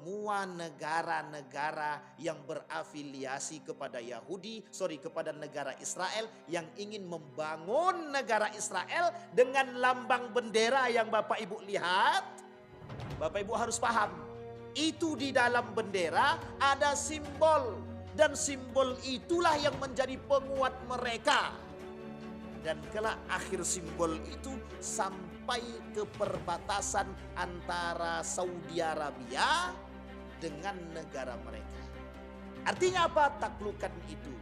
semua negara-negara yang berafiliasi kepada kepada negara Israel yang ingin membangun negara Israel dengan lambang bendera yang Bapak Ibu lihat. Bapak Ibu harus paham, itu di dalam bendera ada simbol, dan simbol itulah yang menjadi penguat mereka. Dan kelak akhir simbol itu sampai ke perbatasan antara Saudi Arabia dengan negara mereka. Artinya apa? Taklukan itu.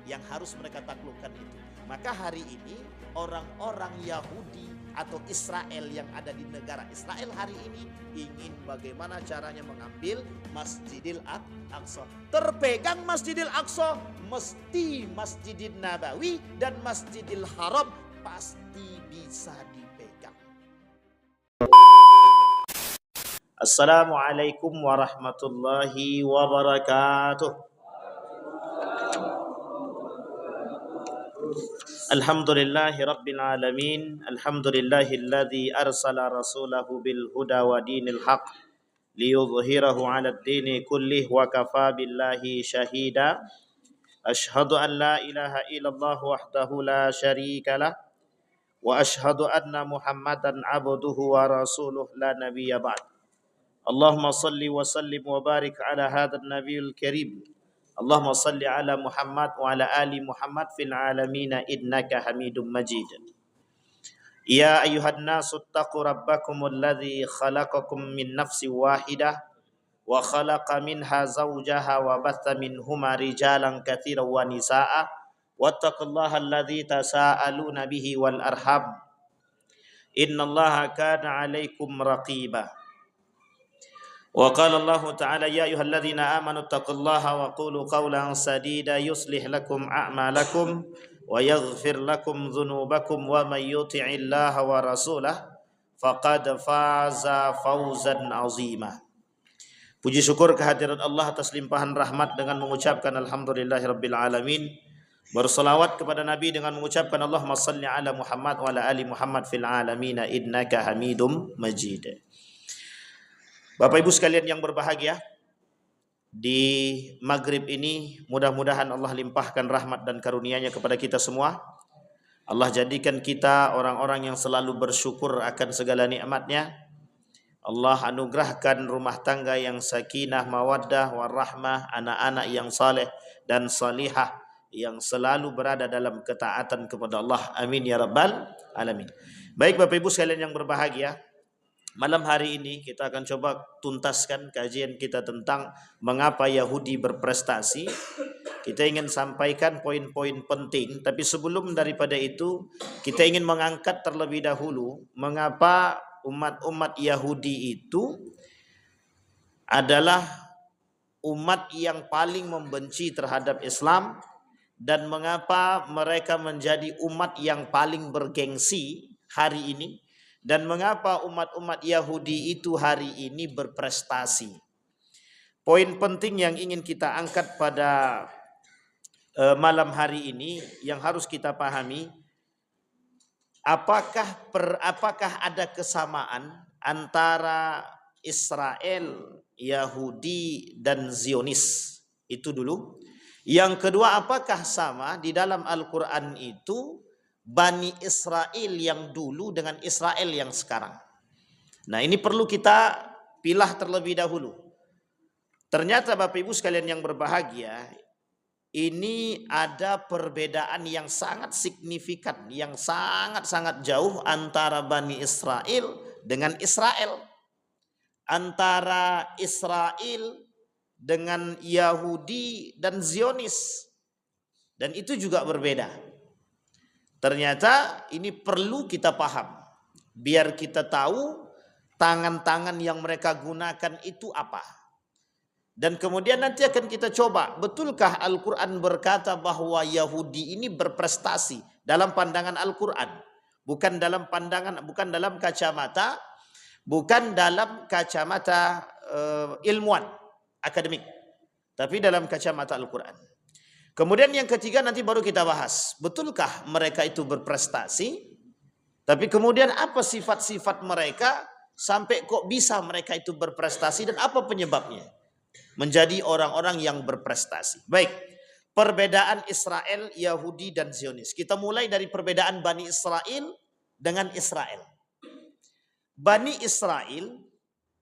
Yang harus mereka taklukkan itu. Maka hari ini orang-orang Yahudi atau Israel yang ada di negara Israel hari ini ingin bagaimana caranya mengambil Masjidil Aqsa. Terpegang Masjidil Aqsa, mesti Masjidil Nabawi dan Masjidil Haram pasti bisa dipegang. Assalamualaikum warahmatullahi wabarakatuh. Alhamdulillahi Rabbil Alamin. Alhamdulillahilladzi arsala rasulahu bil huda wa dinil haq liyudhhirahu 'alad dini kullih wa kafa billahi syahida. Ashhadu an la ilaha illallah wahdahu la syarika lah wa ashhadu anna Muhammadan abduhu wa rasuluh la nabiyya ba'd. Allahumma salli wa sallim wa barik ala hadzal nabiyil karim. Allahumma salli ala Muhammad wa ala ali Muhammad fil alamin innaka Hamidum Majid. Ya ayuhan nasu taqu rabbakumul ladzi khalaqakum min nafsin wahidah wa khalaqa minha zawjaha wa batha minhuma rijalan katsiran wa nisaa wattaqullaha alladzi tasaaluna bihi wal arham innallaha kana 'alaikum raqiba. Wa qala Allah ta'ala ya ayyuhalladzina amanu taqullaha wa qulu qawlan sadida yuslih lakum a'malakum wa yaghfir lakum dhunubakum wa may yuti'illaha wa rasulahu faqad faza fawzan 'azima. Puji syukur kehadirat Allah atas limpahan rahmat dengan mengucapkan alhamdulillahirabbil alamin. Berselawat kepada Nabi dengan mengucapkan Allahumma salli ala Muhammad wa ala ali Muhammad fil alamin innaka Hamidum Majid. Bapak Ibu sekalian yang berbahagia, di maghrib ini mudah-mudahan Allah limpahkan rahmat dan karunia-Nya kepada kita semua. Allah jadikan kita orang-orang yang selalu bersyukur akan segala nikmat-Nya. Allah anugerahkan rumah tangga yang sakinah, mawaddah, warahmah, anak-anak yang saleh dan salihah yang selalu berada dalam ketaatan kepada Allah. Amin ya rabbal alamin. Baik Bapak Ibu sekalian yang berbahagia, malam hari ini kita akan coba tuntaskan kajian kita tentang mengapa Yahudi berprestasi. Kita ingin sampaikan poin-poin penting, tapi sebelum daripada itu kita ingin mengangkat terlebih dahulu mengapa umat-umat Yahudi itu adalah umat yang paling membenci terhadap Islam dan mengapa mereka menjadi umat yang paling bergengsi hari ini. Dan mengapa umat-umat Yahudi itu hari ini berprestasi. Poin penting yang ingin kita angkat pada malam hari ini yang harus kita pahami, apakah ada kesamaan antara Israel, Yahudi dan Zionis? Itu dulu. Yang kedua, apakah sama di dalam Al-Quran itu Bani Israel yang dulu dengan Israel yang sekarang? Nah, ini perlu kita pilah terlebih dahulu. Ternyata Bapak Ibu sekalian yang berbahagia, ini ada perbedaan yang sangat signifikan, yang sangat-sangat jauh antara Bani Israel dengan Israel. Antara Israel dengan Yahudi dan Zionis. Dan itu juga berbeda. Ternyata ini perlu kita paham. Biar kita tahu tangan-tangan yang mereka gunakan itu apa. Dan kemudian nanti akan kita coba, betulkah Al-Quran berkata bahwa Yahudi ini berprestasi dalam pandangan Al-Quran. Bukan dalam kacamata, bukan dalam kacamata ilmuwan, akademik. Tapi dalam kacamata Al-Quran. Kemudian yang ketiga nanti baru kita bahas. Betulkah mereka itu berprestasi? Tapi kemudian apa sifat-sifat mereka Sampai kok bisa mereka itu berprestasi dan apa penyebabnya? Menjadi orang-orang yang berprestasi. Baik, perbedaan Israel, Yahudi dan Zionis. Kita mulai dari perbedaan Bani Israel dengan Israel. Bani Israel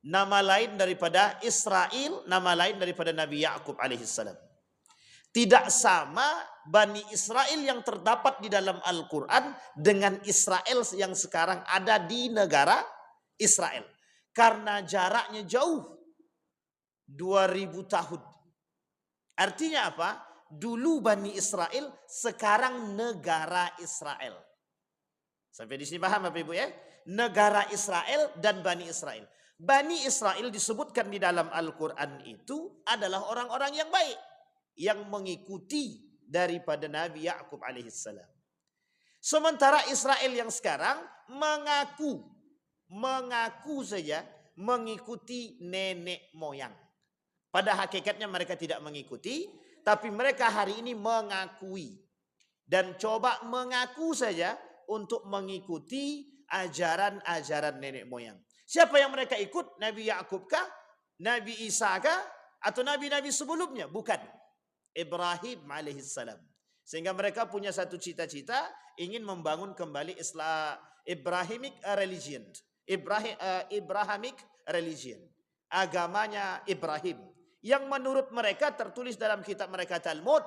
nama lain daripada Israel, nama lain daripada Nabi Yakub alaihissalam. Tidak sama Bani Israel yang terdapat di dalam Al-Quran dengan Israel yang sekarang ada di negara Israel. Karena jaraknya jauh, 2000 tahun. Artinya apa? Dulu Bani Israel, sekarang negara Israel. Sampai di sini paham Bapak Ibu ya? Negara Israel dan Bani Israel. Bani Israel disebutkan di dalam Al-Quran itu adalah orang-orang yang baik, yang mengikuti daripada Nabi Yakub alaihissalam. Sementara Israel yang sekarang mengaku saja mengikuti nenek moyang. Pada hakikatnya mereka tidak mengikuti, tapi mereka hari ini mengakui dan coba mengaku saja untuk mengikuti ajaran-ajaran nenek moyang. Siapa yang mereka ikut? Nabi Yakub kah? Nabi Isa kah? Atau nabi-nabi sebelumnya? Bukan. Ibrahim alaihissalam. Sehingga mereka punya satu cita-cita, ingin membangun kembali Islam, Abrahamic religion. Abrahamic religion. Agamanya Ibrahim. Yang menurut mereka tertulis dalam kitab mereka Talmud.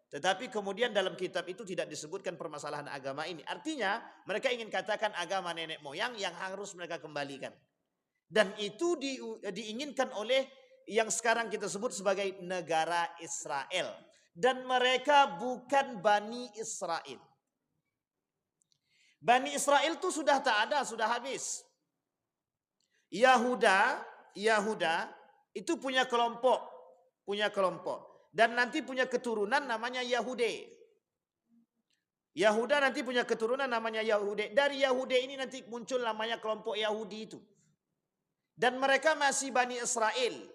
Tetapi kemudian dalam kitab itu tidak disebutkan permasalahan agama ini. Artinya mereka ingin katakan agama nenek moyang yang harus mereka kembalikan. Dan itu diinginkan oleh yang sekarang kita sebut sebagai negara Israel. Dan mereka bukan Bani Israel. Bani Israel itu sudah tak ada, sudah habis. Yahuda itu punya kelompok. Dan nanti punya keturunan namanya Yahudi. Yahuda nanti punya keturunan namanya Yahudi. Dari Yahudi ini nanti muncul namanya kelompok Yahudi itu. Dan mereka masih Bani Israel.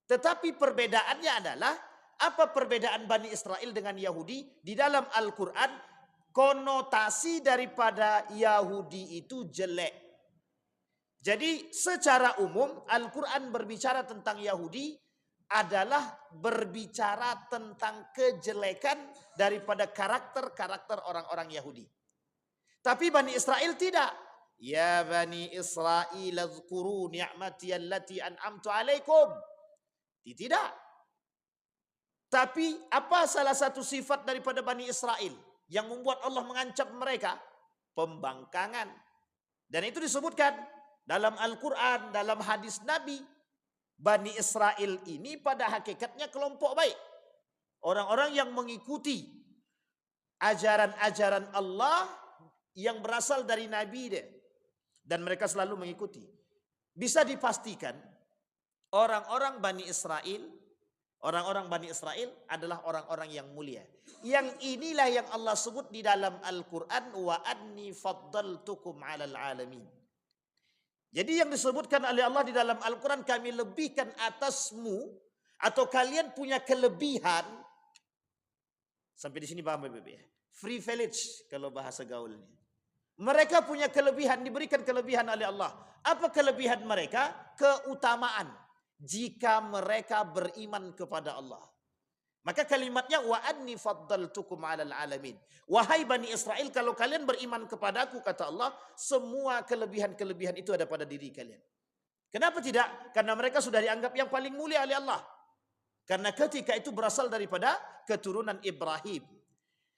Tetapi perbedaannya adalah, apa perbedaan Bani Israel dengan Yahudi? Di dalam Al-Quran, konotasi daripada Yahudi itu jelek. Jadi secara umum Al-Quran berbicara tentang Yahudi adalah berbicara tentang kejelekan daripada karakter-karakter orang-orang Yahudi. Tapi Bani Israel tidak. Ya Bani Israel azkuru ni'mati allati an'amtu alaikum. Tidak. Tapi apa salah satu sifat daripada Bani Israel yang membuat Allah mengancam mereka? Pembangkangan. Dan itu disebutkan dalam Al-Quran, dalam hadis Nabi. Bani Israel ini pada hakikatnya kelompok baik. Orang-orang yang mengikuti ajaran-ajaran Allah yang berasal dari Nabi dia. Dan mereka selalu mengikuti. Bisa dipastikan orang-orang Bani Israel adalah orang-orang yang mulia. Yang inilah yang Allah sebut di dalam Al-Quran, wa anni faddaltukum 'alal alamin. Jadi yang disebutkan oleh Allah di dalam Al-Quran, kami lebihkan atasmu, atau kalian punya kelebihan. Sampai di sini paham Bapak ya? Privilege kalau bahasa gaulnya. Mereka punya kelebihan, diberikan kelebihan oleh Allah. Apa kelebihan mereka? Keutamaan. Jika mereka beriman kepada Allah. Maka kalimatnya wa anni faddaltukum 'alal alamin. Wahai Bani Israel, kalau kalian beriman kepadaku, kata Allah, semua kelebihan-kelebihan itu ada pada diri kalian. Kenapa tidak? Karena mereka sudah dianggap yang paling mulia oleh Allah. Karena ketika itu berasal daripada keturunan Ibrahim.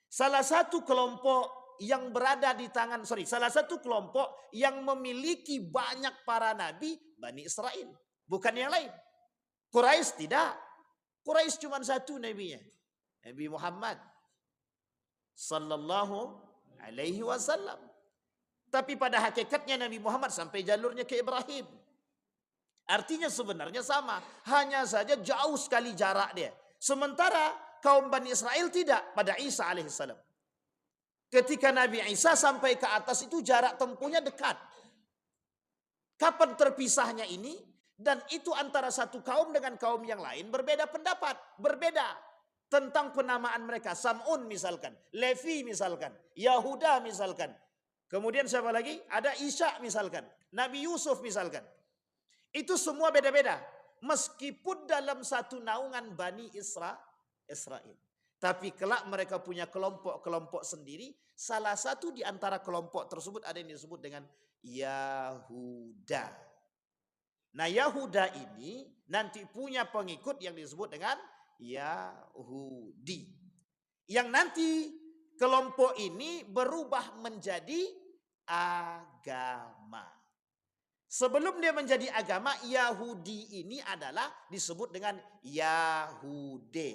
Salah satu kelompok yang memiliki banyak para nabi, Bani Israel. Bukan yang lain. Quraisy tidak. Quraisy cuma satu nabinya. Nabi Muhammad sallallahu alaihi wasallam. Tapi pada hakikatnya Nabi Muhammad sampai jalurnya ke Ibrahim. Artinya sebenarnya sama. Hanya saja jauh sekali jarak dia. Sementara kaum Bani Israel tidak pada Isa alaihissalam. Ketika Nabi Isa sampai ke atas itu jarak tempuhnya dekat. Kapan terpisahnya ini? Dan itu antara satu kaum dengan kaum yang lain berbeda pendapat. Berbeda tentang penamaan mereka. Sam'un misalkan. Levi misalkan. Yahuda misalkan. Kemudian siapa lagi? Ada Isya misalkan. Nabi Yusuf misalkan. Itu semua beda-beda. Meskipun dalam satu naungan Bani Israel. Tapi kelak mereka punya kelompok-kelompok sendiri. Salah satu di antara kelompok tersebut ada yang disebut dengan Yahuda. Nah Yahuda ini nanti punya pengikut yang disebut dengan Yahudi. Yang nanti kelompok ini berubah menjadi agama. Sebelum dia menjadi agama, Yahudi ini adalah disebut dengan Yahude.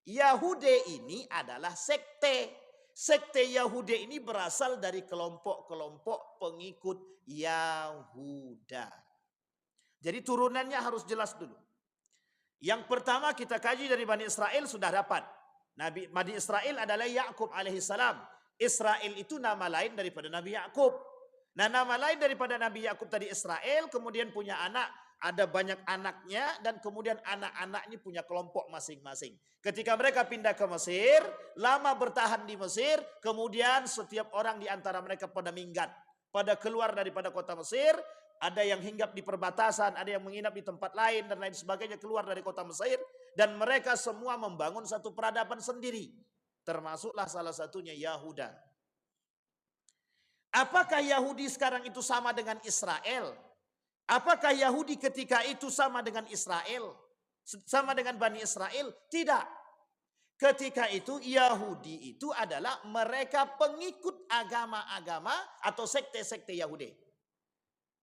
Yahude ini adalah sekte. Sekte Yahudi ini berasal dari kelompok-kelompok pengikut Yahuda. Jadi turunannya harus jelas dulu. Yang pertama kita kaji dari Bani Israel sudah dapat. Bani Israel adalah Yakub alaihissalam. Israel itu nama lain daripada Nabi Yakub. Nah, nama lain daripada Nabi Yakub tadi Israel, kemudian punya anak, ada banyak anaknya, dan kemudian anak-anaknya punya kelompok masing-masing. Ketika mereka pindah ke Mesir, lama bertahan di Mesir, kemudian setiap orang di antara mereka pada minggat, pada keluar daripada kota Mesir, ada yang hinggap di perbatasan, ada yang menginap di tempat lain, dan lain sebagainya keluar dari kota Mesir, dan mereka semua membangun satu peradaban sendiri. Termasuklah salah satunya Yahuda. Apakah Yahudi sekarang itu sama dengan Israel? Apakah Yahudi ketika itu sama dengan Israel? Sama dengan Bani Israel? Tidak. Ketika itu Yahudi itu adalah mereka pengikut agama-agama atau sekte-sekte Yahudi.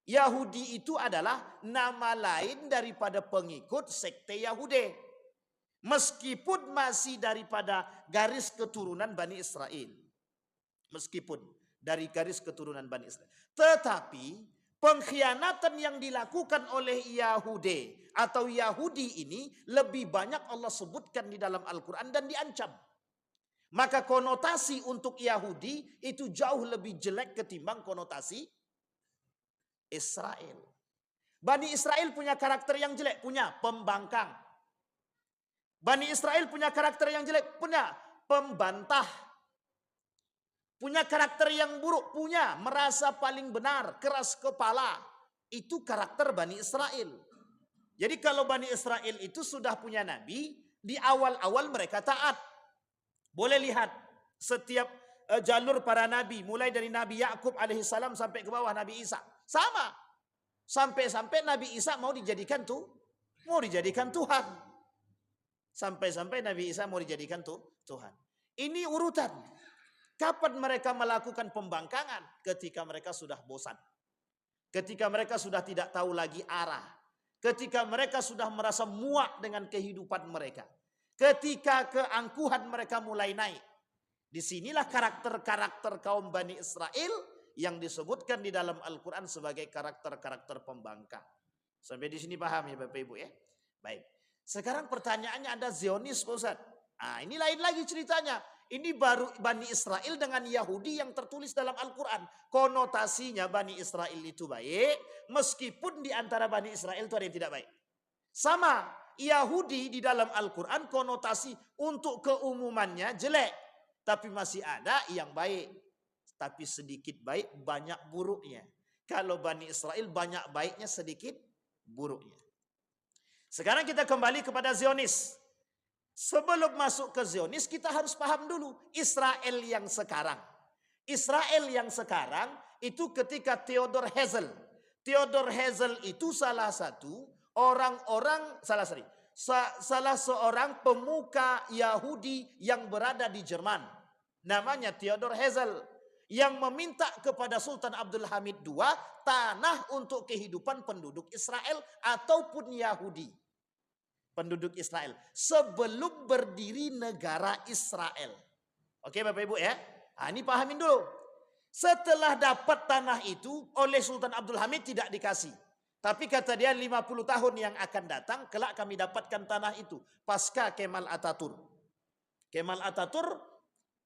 Yahudi itu adalah nama lain daripada pengikut sekte Yahudi. Meskipun masih daripada garis keturunan Bani Israel. Meskipun dari garis keturunan Bani Israel. Tetapi pengkhianatan yang dilakukan oleh Yahudi atau Yahudi ini lebih banyak Allah sebutkan di dalam Al-Quran dan diancam. Maka konotasi untuk Yahudi itu jauh lebih jelek ketimbang konotasi Israel. Bani Israel punya karakter yang jelek, punya pembangkang. Bani Israel punya karakter yang jelek, punya pembantah. Punya karakter yang buruk, punya merasa paling benar, keras kepala. Itu karakter Bani Israel. Jadi kalau Bani Israel itu sudah punya nabi, di awal-awal mereka taat. Boleh lihat setiap jalur para nabi, mulai dari Nabi Yakub alaihissalam sampai ke bawah Nabi Isa. Sama. Sampai-sampai Nabi Isa mau dijadikan Tuhan. Sampai-sampai Nabi Isa mau dijadikan Tuhan. Ini urutan. Kapan mereka melakukan pembangkangan? Ketika mereka sudah bosan. Ketika mereka sudah tidak tahu lagi arah. Ketika mereka sudah merasa muak dengan kehidupan mereka. Ketika keangkuhan mereka mulai naik. Disinilah karakter-karakter kaum Bani Israel yang disebutkan di dalam Al-Quran sebagai karakter-karakter pembangkang. Sampai di sini paham ya Bapak Ibu ya? Baik. Sekarang pertanyaannya ada Zionis Pak Ustaz. Nah, ini lain lagi ceritanya. Ini baru Bani Israel dengan Yahudi yang tertulis dalam Al-Quran. Konotasinya Bani Israel itu baik. Meskipun di antara Bani Israel itu ada yang tidak baik. Sama. Yahudi di dalam Al-Quran konotasi untuk keumumannya jelek. Tapi masih ada yang baik. Tapi sedikit baik banyak buruknya. Kalau Bani Israel banyak baiknya sedikit buruknya. Sekarang kita kembali kepada Zionis. Sebelum masuk ke Zionis kita harus paham dulu Israel yang sekarang. Israel yang sekarang itu ketika Theodor Herzl. Theodor Herzl itu salah seorang pemuka Yahudi yang berada di Jerman. Namanya Theodor Herzl. Yang meminta kepada Sultan Abdul Hamid II tanah untuk kehidupan penduduk Israel ataupun Yahudi. Penduduk Israel sebelum berdiri negara Israel. Oke Bapak Ibu ya. Nah, ini pahamin dulu. Setelah dapat tanah itu oleh Sultan Abdul Hamid tidak dikasih. Tapi kata dia 50 tahun yang akan datang kelak kami dapatkan tanah itu. Pasca Kemal Ataturk. Kemal Ataturk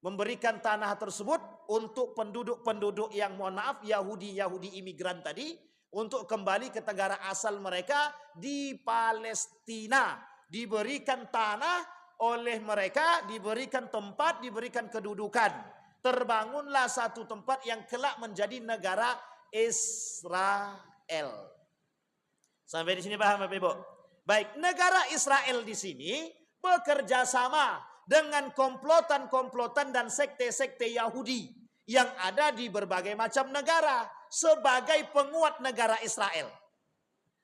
memberikan tanah tersebut untuk penduduk-penduduk yang mohon maaf Yahudi imigran tadi. Untuk kembali ke negara asal mereka di Palestina. Diberikan tanah oleh mereka, diberikan tempat, diberikan kedudukan. terbangunlah satu tempat yang kelak menjadi negara Israel. Sampai di sini paham Bapak Ibu? Baik, negara Israel di sini bekerja sama dengan komplotan-komplotan dan sekte-sekte Yahudi yang ada di berbagai macam negara sebagai penguat negara Israel.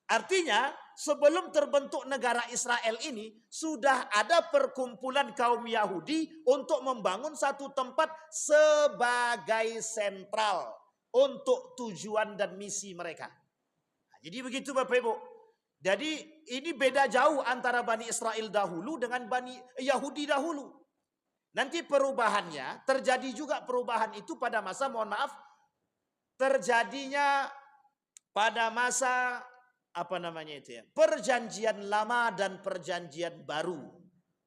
Artinya, sebelum terbentuk negara Israel ini, sudah ada perkumpulan kaum Yahudi untuk membangun satu tempat sebagai sentral untuk tujuan dan misi mereka. Nah, jadi begitu Bapak Ibu. Jadi ini beda jauh antara Bani Israel dahulu dengan Bani Yahudi dahulu. Nanti perubahannya, terjadi juga perubahan itu pada masa, mohon maaf, terjadinya pada masa perjanjian lama dan perjanjian baru.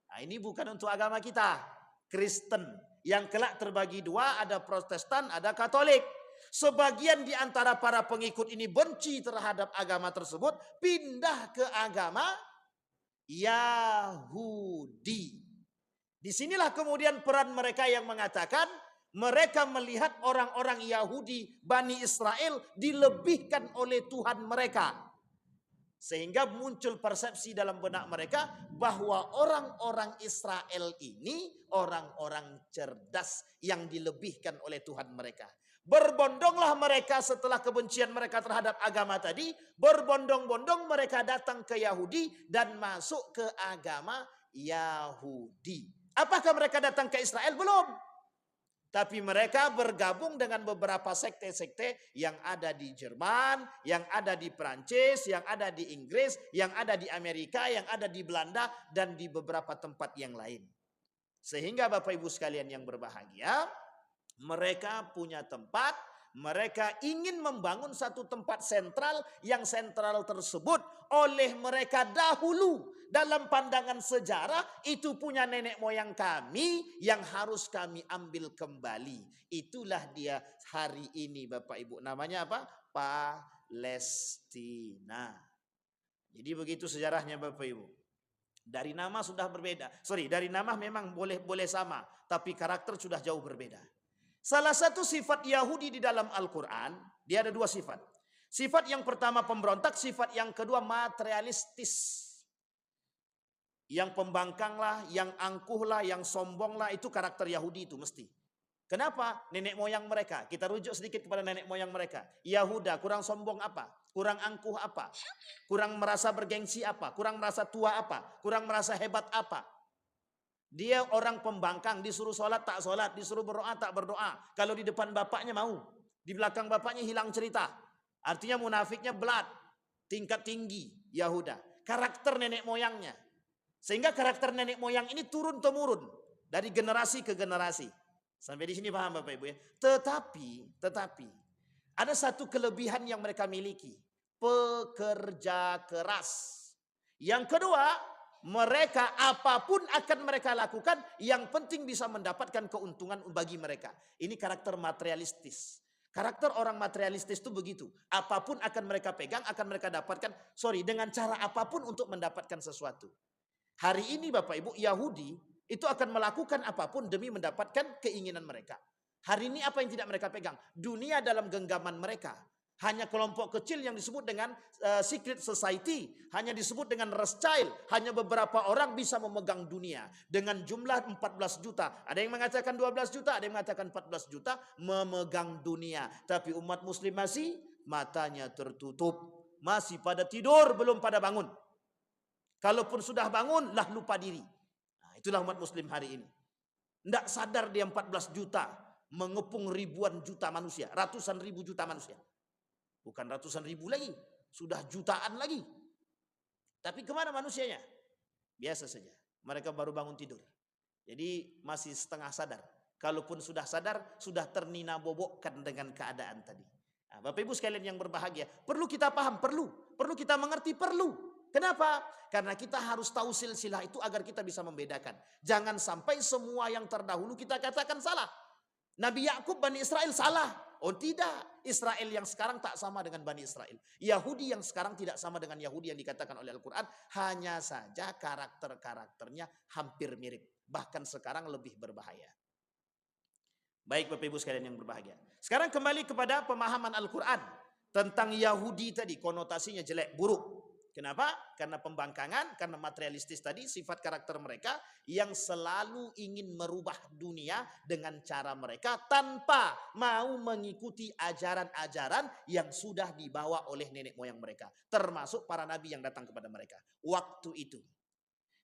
Nah, ini bukan untuk agama kita, Kristen, yang kelak terbagi dua, ada Protestan, ada Katolik. Sebagian di antara para pengikut ini benci terhadap agama tersebut, pindah ke agama Yahudi. Disinilah kemudian peran mereka yang mengatakan mereka melihat orang-orang Yahudi Bani Israel dilebihkan oleh Tuhan mereka. Sehingga muncul persepsi dalam benak mereka bahwa orang-orang Israel ini orang-orang cerdas yang dilebihkan oleh Tuhan mereka. Berbondonglah mereka setelah kebencian mereka terhadap agama tadi, berbondong-bondong mereka datang ke Yahudi dan masuk ke agama Yahudi. Apakah mereka datang ke Israel? Belum. Tapi mereka bergabung dengan beberapa sekte-sekte yang ada di Jerman, yang ada di Prancis, yang ada di Inggris, yang ada di Amerika, yang ada di Belanda, dan di beberapa tempat yang lain. Sehingga Bapak Ibu sekalian yang berbahagia, mereka punya tempat, mereka ingin membangun satu tempat sentral, yang sentral tersebut oleh mereka dahulu dalam pandangan sejarah itu punya nenek moyang kami yang harus kami ambil kembali. Itulah dia hari ini Bapak Ibu. Namanya apa? Palestina. Jadi begitu sejarahnya Bapak Ibu. Dari nama sudah berbeda. Dari nama memang boleh sama, tapi karakter sudah jauh berbeda. Salah satu sifat Yahudi di dalam Al-Quran, dia ada dua sifat. Sifat yang pertama pemberontak, sifat yang kedua materialistis. Yang pembangkanglah, yang angkuhlah, yang sombonglah, itu karakter Yahudi itu mesti. Kenapa? Nenek moyang mereka. Kita rujuk sedikit kepada nenek moyang mereka. Yahuda kurang sombong apa? Kurang angkuh apa? Kurang merasa bergengsi apa? Kurang merasa tua apa? Kurang merasa hebat apa? Dia orang pembangkang, disuruh sholat tak sholat, disuruh berdoa tak berdoa. Kalau di depan bapaknya mau, di belakang bapaknya hilang cerita. Artinya munafiknya belat, tingkat tinggi Yahuda. Karakter nenek moyangnya. Sehingga karakter nenek moyang ini turun-temurun dari generasi ke generasi. Sampai di sini paham Bapak Ibu ya. Tetapi ada satu kelebihan yang mereka miliki, pekerja keras. Yang kedua, mereka apapun akan mereka lakukan, yang penting bisa mendapatkan keuntungan bagi mereka. Ini karakter materialistis. Karakter orang materialistis itu begitu. Apapun akan mereka pegang, akan mereka dapatkan, dengan cara apapun untuk mendapatkan sesuatu. Hari ini Bapak Ibu, Yahudi itu akan melakukan apapun demi mendapatkan keinginan mereka. Hari ini apa yang tidak mereka pegang? Dunia dalam genggaman mereka. Hanya kelompok kecil yang disebut dengan secret society. Hanya disebut dengan Rothschild. Hanya beberapa orang bisa memegang dunia. Dengan jumlah 14 juta. Ada yang mengatakan 12 juta. Ada yang mengatakan 14 juta. Memegang dunia. Tapi umat muslim masih matanya tertutup. Masih pada tidur, belum pada bangun. Kalaupun sudah bangun, lah lupa diri. Nah, itulah umat muslim hari ini. Tidak sadar dia 14 juta. Mengepung ribuan juta manusia. Ratusan ribu juta manusia. Bukan ratusan ribu lagi. Sudah jutaan lagi. Tapi kemana manusianya? Biasa saja. Mereka baru bangun tidur. Jadi masih setengah sadar. Kalaupun sudah sadar, sudah ternina bobokkan dengan keadaan tadi. Nah, Bapak Ibu sekalian yang berbahagia. Perlu kita paham, perlu kita mengerti, perlu. Kenapa? Karena kita harus tahu silsilah itu agar kita bisa membedakan. Jangan sampai semua yang terdahulu kita katakan salah. Nabi Yakub Bani Israel salah. Oh tidak, Israel yang sekarang tak sama dengan Bani Israel. Yahudi yang sekarang tidak sama dengan Yahudi yang dikatakan oleh Al-Quran. Hanya saja karakter-karakternya hampir mirip. Bahkan sekarang lebih berbahaya. Baik Bapak Ibu sekalian yang berbahagia. Sekarang kembali kepada pemahaman Al-Quran tentang Yahudi tadi, konotasinya jelek, buruk. Kenapa? Karena pembangkangan, karena materialistis tadi, sifat karakter mereka yang selalu ingin merubah dunia dengan cara mereka tanpa mau mengikuti ajaran-ajaran yang sudah dibawa oleh nenek moyang mereka. Termasuk para nabi yang datang kepada mereka. Waktu itu.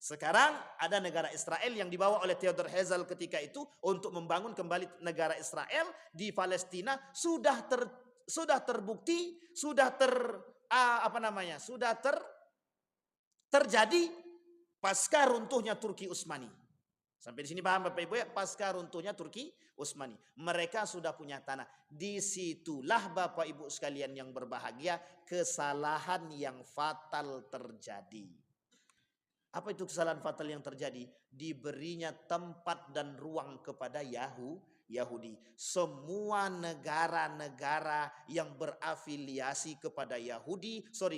Sekarang ada negara Israel yang dibawa oleh Theodor Herzl ketika itu untuk membangun kembali negara Israel di Palestina sudah terbukti, sudah terjadi pasca runtuhnya Turki Utsmani. Sampai di sini paham Bapak Ibu ya? Pasca runtuhnya Turki Utsmani. Mereka sudah punya tanah. Disitulah Bapak Ibu sekalian yang berbahagia, kesalahan yang fatal terjadi. Apa itu kesalahan fatal yang terjadi? Diberinya tempat dan ruang kepada Yahudi. Semua negara-negara yang berafiliasi kepada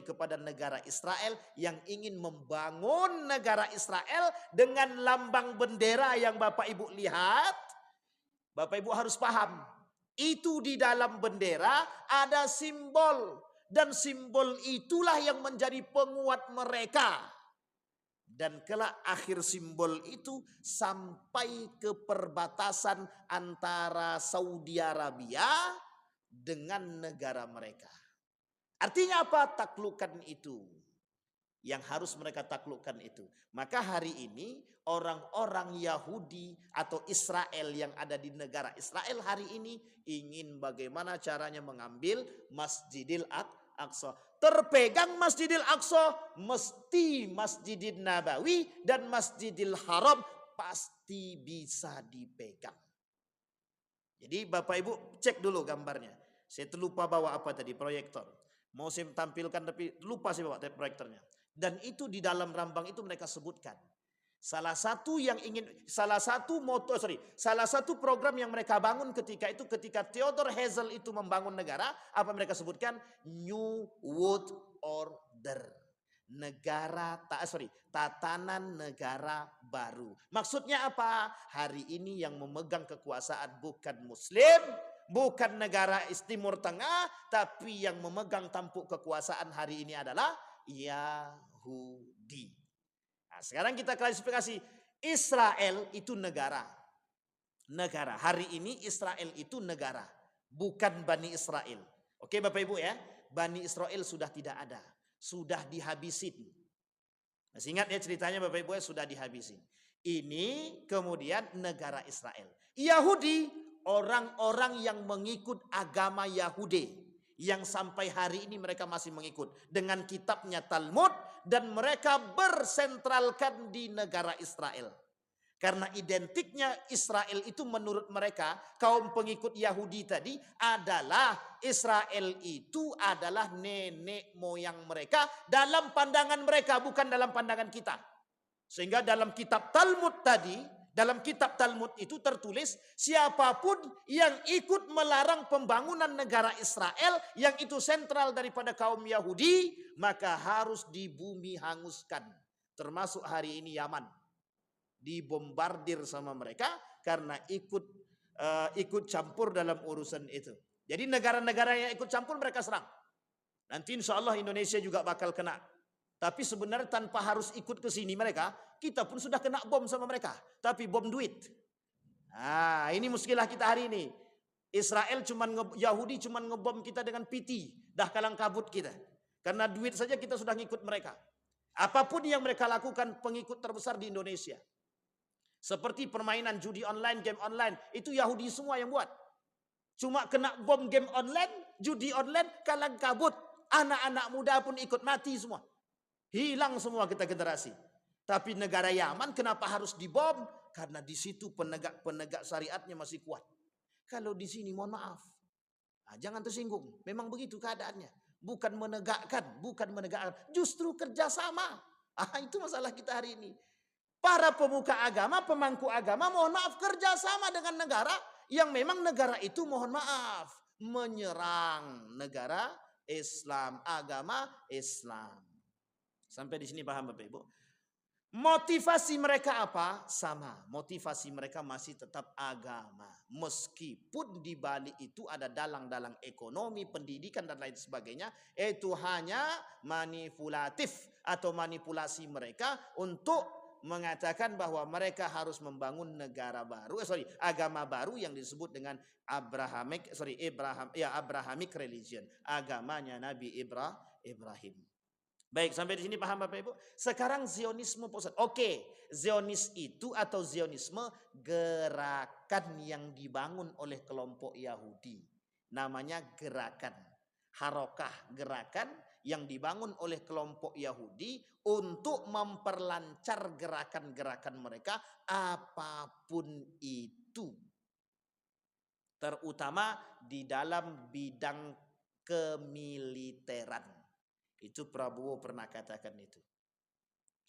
kepada negara Israel yang ingin membangun negara Israel dengan lambang bendera yang Bapak Ibu lihat, Bapak Ibu harus paham. Itu di dalam bendera ada simbol, dan simbol itulah yang menjadi penguat mereka. Dan kelak akhir simbol itu sampai ke perbatasan antara Saudi Arabia dengan negara mereka. Artinya apa? Taklukan itu. Yang harus mereka taklukkan itu. Maka hari ini orang-orang Yahudi atau Israel yang ada di negara Israel hari ini ingin bagaimana caranya mengambil Masjidil Aqsa. Terpegang Masjidil Aqsa, mesti Masjidil Nabawi dan Masjidil Haram pasti bisa dipegang. Jadi Bapak Ibu cek dulu gambarnya. Saya terlupa bawa apa tadi, proyektor. Mau saya tampilkan tapi lupa saya bawa proyektornya. Dan itu di dalam rambang itu mereka sebutkan. Salah satu program yang mereka bangun ketika Theodor Herzl itu membangun negara, apa mereka sebutkan? New World Order. Tatanan negara baru. Maksudnya apa? Hari ini yang memegang kekuasaan bukan Muslim, bukan negara Timur Tengah, tapi yang memegang tampuk kekuasaan hari ini adalah Yahudi. Nah, sekarang kita klasifikasi. Israel itu negara. Hari ini Israel itu negara, bukan Bani Israel. Oke Bapak Ibu ya, Bani Israel sudah tidak ada, sudah dihabisin. Masih ingat ya ceritanya Bapak Ibu ya, sudah dihabisin. Ini kemudian negara Israel. Yahudi, orang-orang yang mengikut agama Yahudi, yang sampai hari ini mereka masih mengikut dengan kitabnya Talmud, dan mereka bersentralkan di negara Israel. Karena identiknya Israel itu menurut mereka, kaum pengikut Yahudi tadi, adalah Israel itu adalah nenek moyang mereka dalam pandangan mereka, bukan dalam pandangan kita. Sehingga dalam kitab Talmud tadi, dalam kitab Talmud itu tertulis, siapapun yang ikut melarang pembangunan negara Israel yang itu sentral daripada kaum Yahudi, maka harus di bumi hanguskan. Termasuk hari ini Yaman. Dibombardir sama mereka karena ikut campur dalam urusan itu. Jadi negara-negara yang ikut campur mereka serang. Nanti insya Allah Indonesia juga bakal kena. Tapi sebenarnya tanpa harus ikut ke sini mereka, kita pun sudah kena bom sama mereka. Tapi bom duit. Nah, ini muskilah kita hari ini. Yahudi cuman ngebom kita dengan PT, dah kalang kabut kita. Karena duit saja kita sudah ngikut mereka. Apapun yang mereka lakukan, pengikut terbesar di Indonesia. Seperti permainan judi online, game online, itu Yahudi semua yang buat. Cuma kena bom game online, judi online, kalang kabut. Anak-anak muda pun ikut mati semua. Hilang semua kita generasi. Tapi negara Yaman kenapa harus dibom? Karena di situ penegak syariatnya masih kuat. Kalau di sini mohon maaf. Nah, jangan tersinggung. Memang begitu keadaannya. Bukan menegakkan. Justru kerjasama. Itu masalah kita hari ini. Para pemuka agama, pemangku agama, mohon maaf, kerjasama dengan negara yang memang negara itu mohon maaf menyerang negara Islam, agama Islam. Sampai di sini paham Bapak Ibu? Motivasi mereka apa? Sama. Motivasi mereka masih tetap agama. Meskipun di balik itu ada dalang-dalang ekonomi, pendidikan dan lain sebagainya. Itu hanya manipulatif atau manipulasi mereka untuk mengatakan bahwa mereka harus membangun negara baru, agama baru yang disebut dengan Abrahamic religion, agamanya Nabi Ibrahim. Baik, sampai di sini paham Bapak Ibu? Sekarang Zionisme pusat. Oke, Zionis itu atau Zionisme gerakan yang dibangun oleh kelompok Yahudi. Namanya gerakan. Harokah, gerakan yang dibangun oleh kelompok Yahudi untuk memperlancar gerakan-gerakan mereka apapun itu. Terutama di dalam bidang kemiliteran. Itu Prabowo pernah katakan itu.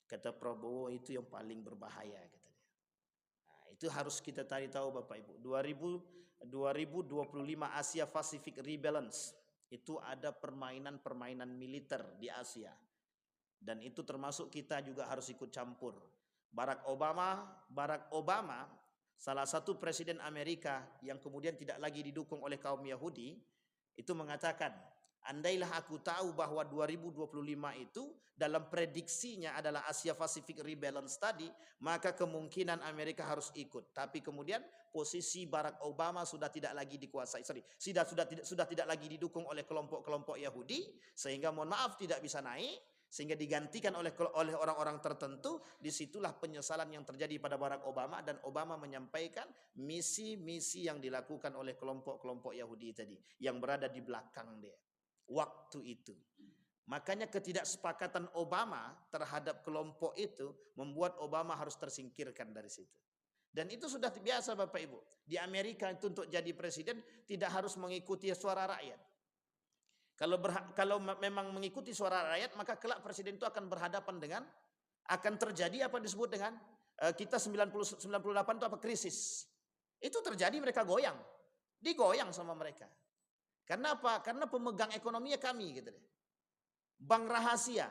Kata Prabowo itu yang paling berbahaya katanya. Nah, itu harus kita cari tahu Bapak Ibu. 2025 Asia Pacific Rebalance. Itu ada permainan-permainan militer di Asia. Dan itu termasuk kita juga harus ikut campur. Barack Obama salah satu presiden Amerika yang kemudian tidak lagi didukung oleh kaum Yahudi, itu mengatakan, andailah aku tahu bahwa 2025 itu dalam prediksinya adalah Asia Pacific Rebalance tadi, maka kemungkinan Amerika harus ikut. Tapi kemudian posisi Barack Obama sudah tidak lagi dikuasai, sudah tidak lagi didukung oleh kelompok-kelompok Yahudi, sehingga mohon maaf tidak bisa naik, sehingga digantikan oleh orang-orang tertentu. Disitulah penyesalan yang terjadi pada Barack Obama, dan Obama menyampaikan misi-misi yang dilakukan oleh kelompok-kelompok Yahudi tadi yang berada di belakang dia waktu itu. Makanya ketidaksepakatan Obama terhadap kelompok itu membuat Obama harus tersingkirkan dari situ. Dan itu sudah biasa Bapak Ibu. Di Amerika itu untuk jadi presiden tidak harus mengikuti suara rakyat. Kalau memang mengikuti suara rakyat, maka kelak presiden itu akan berhadapan dengan, akan terjadi apa disebut dengan kita 98 itu apa, krisis. Itu terjadi, mereka goyang. Digoyang sama mereka. Karena apa? Karena pemegang ekonominya kami gitu deh. Bank rahasia.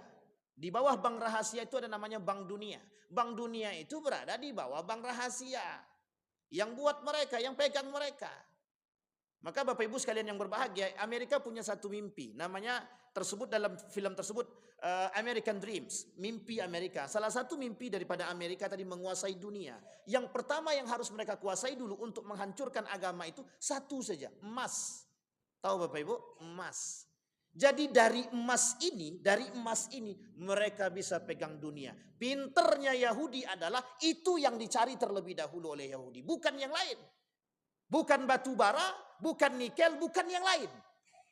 Di bawah bank rahasia itu ada namanya Bank Dunia. Bank Dunia itu berada di bawah bank rahasia. Yang buat mereka, yang pegang mereka. Maka Bapak Ibu sekalian yang berbahagia, Amerika punya satu mimpi. Namanya tersebut dalam film tersebut American Dreams. Mimpi Amerika. Salah satu mimpi daripada Amerika tadi menguasai dunia. Yang pertama yang harus mereka kuasai dulu untuk menghancurkan agama itu satu saja, emas. Tahu Bapak Ibu? Emas. Jadi dari emas ini mereka bisa pegang dunia. Pinternya Yahudi adalah itu yang dicari terlebih dahulu oleh Yahudi, bukan yang lain. Bukan batu bara, bukan nikel, bukan yang lain.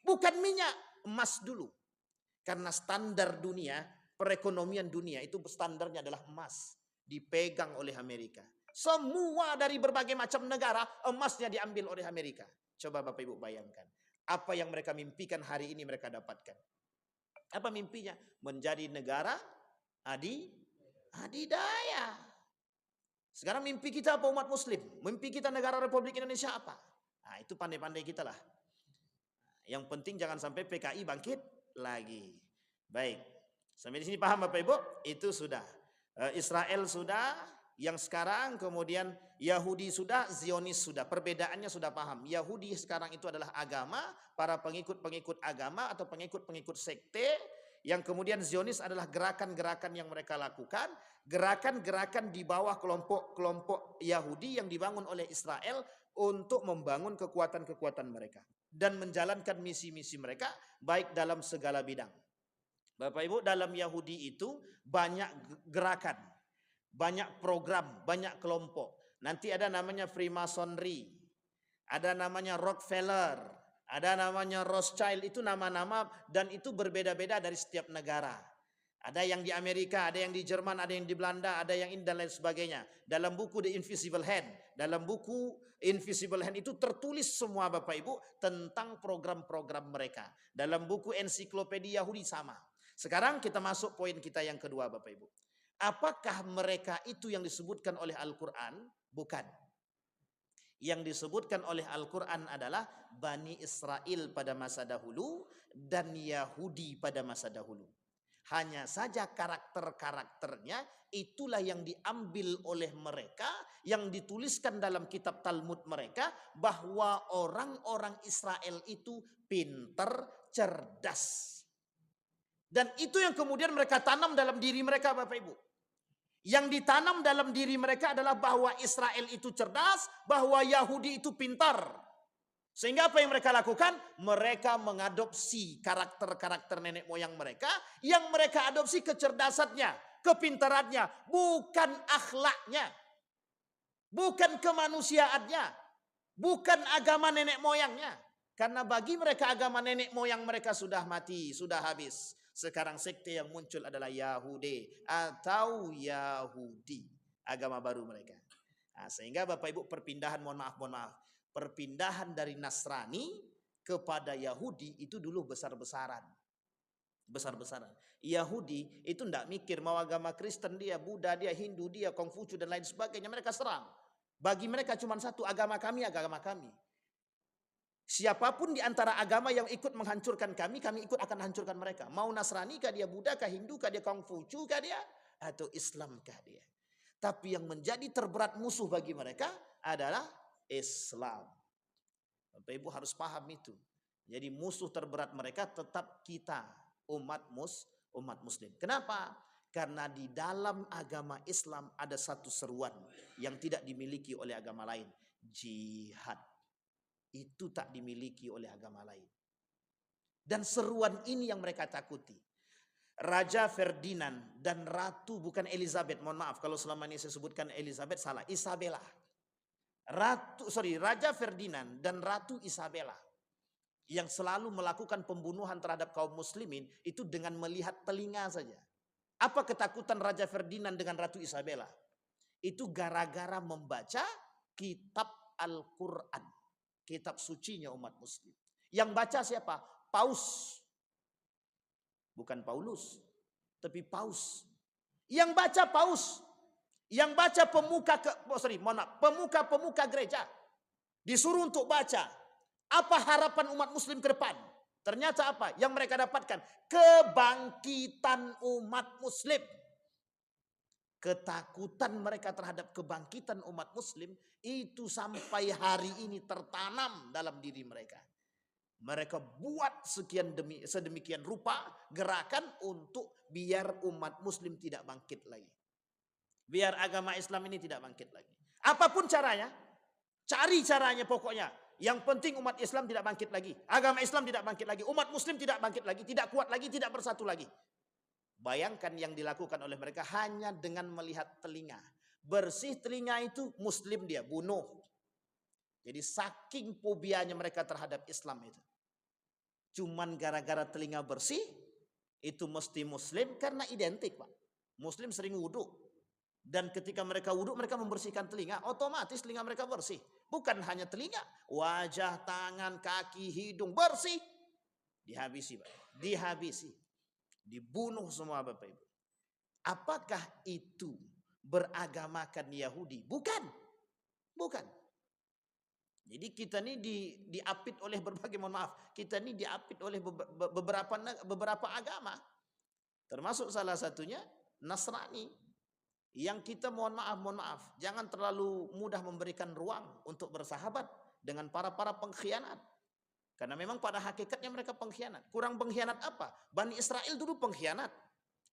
Bukan minyak, emas dulu. Karena standar dunia, perekonomian dunia itu standarnya adalah emas. Dipegang oleh Amerika. Semua dari berbagai macam negara, emasnya diambil oleh Amerika. Coba Bapak Ibu bayangkan. Apa yang mereka mimpikan hari ini mereka dapatkan. Apa mimpinya? Menjadi negara adidaya. Sekarang mimpi kita apa umat muslim? Mimpi kita negara Republik Indonesia apa? Nah, itu pandai-pandai kita lah. Yang penting jangan sampai PKI bangkit lagi. Baik. Sampai di sini paham Bapak Ibu? Itu sudah. Israel sudah. Yang sekarang kemudian Yahudi sudah, Zionis sudah. Perbedaannya sudah paham. Yahudi sekarang itu adalah agama, para pengikut-pengikut agama atau pengikut-pengikut sekte. Yang kemudian Zionis adalah gerakan-gerakan yang mereka lakukan. Gerakan-gerakan di bawah kelompok-kelompok Yahudi yang dibangun oleh Israel untuk membangun kekuatan-kekuatan mereka. Dan menjalankan misi-misi mereka baik dalam segala bidang. Bapak Ibu, dalam Yahudi itu banyak gerakan. Banyak program, banyak kelompok. Nanti ada namanya Freemasonry, ada namanya Rockefeller, ada namanya Rothschild. Itu nama-nama dan itu berbeda-beda dari setiap negara. Ada yang di Amerika, ada yang di Jerman, ada yang di Belanda, ada yang ini dan lain sebagainya. Dalam buku The Invisible Hand, dalam buku Invisible Hand itu tertulis semua Bapak Ibu tentang program-program mereka. Dalam buku Ensiklopedia Yahudi sama. Sekarang kita masuk poin kita yang kedua Bapak Ibu. Apakah mereka itu yang disebutkan oleh Al-Quran? Bukan. Yang disebutkan oleh Al-Quran adalah Bani Israel pada masa dahulu dan Yahudi pada masa dahulu. Hanya saja karakter-karakternya itulah yang diambil oleh mereka, yang dituliskan dalam kitab Talmud mereka, bahwa orang-orang Israel itu pinter, cerdas. Dan itu yang kemudian mereka tanam dalam diri mereka, Bapak Ibu. Yang ditanam dalam diri mereka adalah bahwa Israel itu cerdas, bahwa Yahudi itu pintar. Sehingga apa yang mereka lakukan? Mereka mengadopsi karakter-karakter nenek moyang mereka, yang mereka adopsi kecerdasannya, kepintarannya, bukan akhlaknya, bukan kemanusiaannya, bukan agama nenek moyangnya. Karena bagi mereka agama nenek moyang mereka sudah mati, sudah habis. Sekarang sekte yang muncul adalah Yahudi atau Yahudi, agama baru mereka. Nah, sehingga Bapak Ibu perpindahan, mohon maaf, perpindahan dari Nasrani kepada Yahudi itu dulu besar-besaran. Yahudi itu tidak mikir mau agama Kristen dia, Buddha dia, Hindu dia, Konghucu dan lain sebagainya. Mereka serang. Bagi mereka cuma satu, agama kami, agama kami. Siapapun di antara agama yang ikut menghancurkan kami ikut akan hancurkan mereka. Mau Nasrani kah dia, Buddha kah, Hindu kah dia, Konghucu kah dia, atau Islam kah dia. Tapi yang menjadi terberat musuh bagi mereka adalah Islam. Bapak Ibu harus paham itu. Jadi musuh terberat mereka tetap kita, umat muslim. Kenapa? Karena di dalam agama Islam ada satu seruan yang tidak dimiliki oleh agama lain. Jihad. Itu tak dimiliki oleh agama lain. Dan seruan ini yang mereka takuti. Raja Ferdinand dan Ratu, bukan Elizabeth, mohon maaf kalau selama ini saya sebutkan Elizabeth salah, Isabella. Raja Ferdinand dan Ratu Isabella yang selalu melakukan pembunuhan terhadap kaum muslimin itu dengan melihat telinga saja. Apa ketakutan Raja Ferdinand dengan Ratu Isabella? Itu gara-gara membaca kitab Al-Quran, kitab sucinya umat muslim. Yang baca siapa? Paus. Bukan Paulus, tapi Paus. Yang baca Paus. Yang baca pemuka gereja. Disuruh untuk baca. Apa harapan umat muslim ke depan? Ternyata apa? Yang mereka dapatkan? Kebangkitan umat muslim. Ketakutan mereka terhadap kebangkitan umat muslim itu sampai hari ini tertanam dalam diri mereka. Mereka buat sedemikian rupa gerakan untuk biar umat muslim tidak bangkit lagi. Biar agama Islam ini tidak bangkit lagi. Apapun caranya, cari caranya pokoknya. Yang penting umat Islam tidak bangkit lagi. Agama Islam tidak bangkit lagi. Umat muslim tidak bangkit lagi. Tidak kuat lagi, tidak bersatu lagi. Bayangkan yang dilakukan oleh mereka hanya dengan melihat telinga. Bersih telinga itu muslim dia bunuh. Jadi saking fobianya mereka terhadap Islam itu. Cuman gara-gara telinga bersih, itu mesti muslim karena identik Pak. Muslim sering wudhu. Dan ketika mereka wudhu, mereka membersihkan telinga. Otomatis telinga mereka bersih. Bukan hanya telinga, wajah, tangan, kaki, hidung bersih. Dihabisi Pak. Dihabisi. Dibunuh semua Bapak Ibu. Apakah itu beragamakan Yahudi? Bukan. Bukan. Jadi kita ini diapit oleh berbagai, mohon maaf, kita ini diapit oleh beberapa agama. Termasuk salah satunya Nasrani. Yang kita mohon maaf, jangan terlalu mudah memberikan ruang untuk bersahabat dengan para pengkhianat. Karena memang pada hakikatnya mereka pengkhianat. Kurang pengkhianat apa? Bani Israel dulu pengkhianat.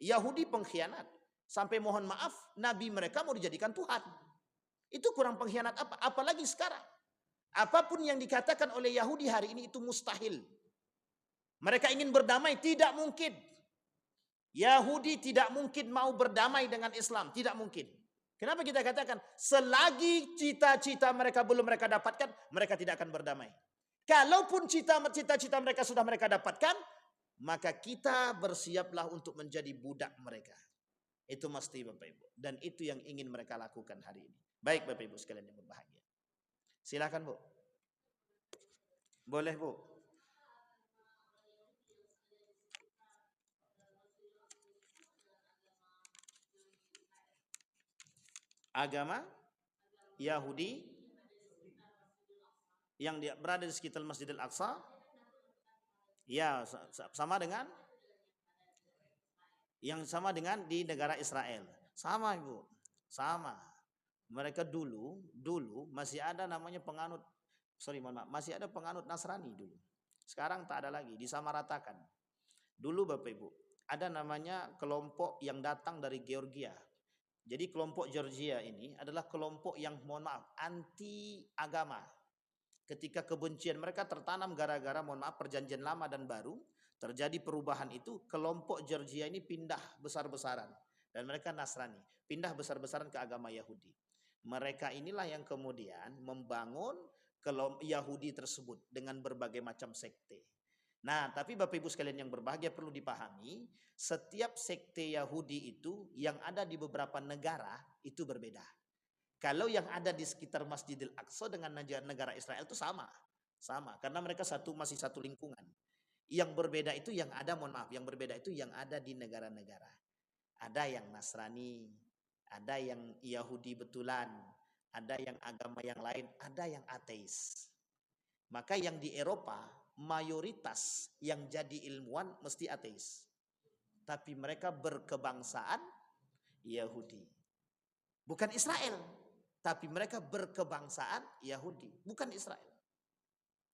Yahudi pengkhianat. Sampai mohon maaf, nabi mereka mau dijadikan Tuhan. Itu kurang pengkhianat apa? Apalagi sekarang. Apapun yang dikatakan oleh Yahudi hari ini itu mustahil. Mereka ingin berdamai, tidak mungkin. Yahudi tidak mungkin mau berdamai dengan Islam, tidak mungkin. Kenapa kita katakan selagi cita-cita mereka belum mereka dapatkan, mereka tidak akan berdamai. Kalaupun cita-cita mereka sudah mereka dapatkan, maka kita bersiaplah untuk menjadi budak mereka. Itu mesti Bapak Ibu. Dan itu yang ingin mereka lakukan hari ini. Baik Bapak Ibu sekalian yang berbahagia. Silakan Bu. Boleh Bu. Agama Yahudi yang berada di sekitar Masjidil Aqsa, ya sama dengan Yang sama dengan di negara Israel. Sama Ibu, sama. Mereka dulu masih ada namanya penganut, mohon maaf, masih ada penganut Nasrani dulu. Sekarang tak ada lagi, disamaratakan. Dulu Bapak Ibu, ada namanya kelompok yang datang dari Georgia. Jadi kelompok Georgia ini adalah kelompok yang mohon maaf anti agama. Ketika kebencian mereka tertanam gara-gara mohon maaf perjanjian lama dan baru, terjadi perubahan itu, kelompok Georgia ini pindah besar-besaran dan mereka Nasrani, pindah besar-besaran ke agama Yahudi. Mereka inilah yang kemudian membangun kelompok Yahudi tersebut dengan berbagai macam sekte. Nah, tapi Bapak Ibu sekalian yang berbahagia perlu dipahami, setiap sekte Yahudi itu yang ada di beberapa negara itu berbeda. Kalau yang ada di sekitar Masjidil Aqsa dengan negara Israel itu sama. Sama, karena mereka masih satu lingkungan. Yang berbeda itu yang ada, mohon maaf, yang berbeda itu yang ada di negara-negara. Ada yang Nasrani, ada yang Yahudi betulan, ada yang agama yang lain, ada yang ateis. Maka yang di Eropa, mayoritas yang jadi ilmuwan mesti ateis. Tapi mereka berkebangsaan Yahudi. Bukan Israel, tapi mereka berkebangsaan Yahudi, bukan Israel.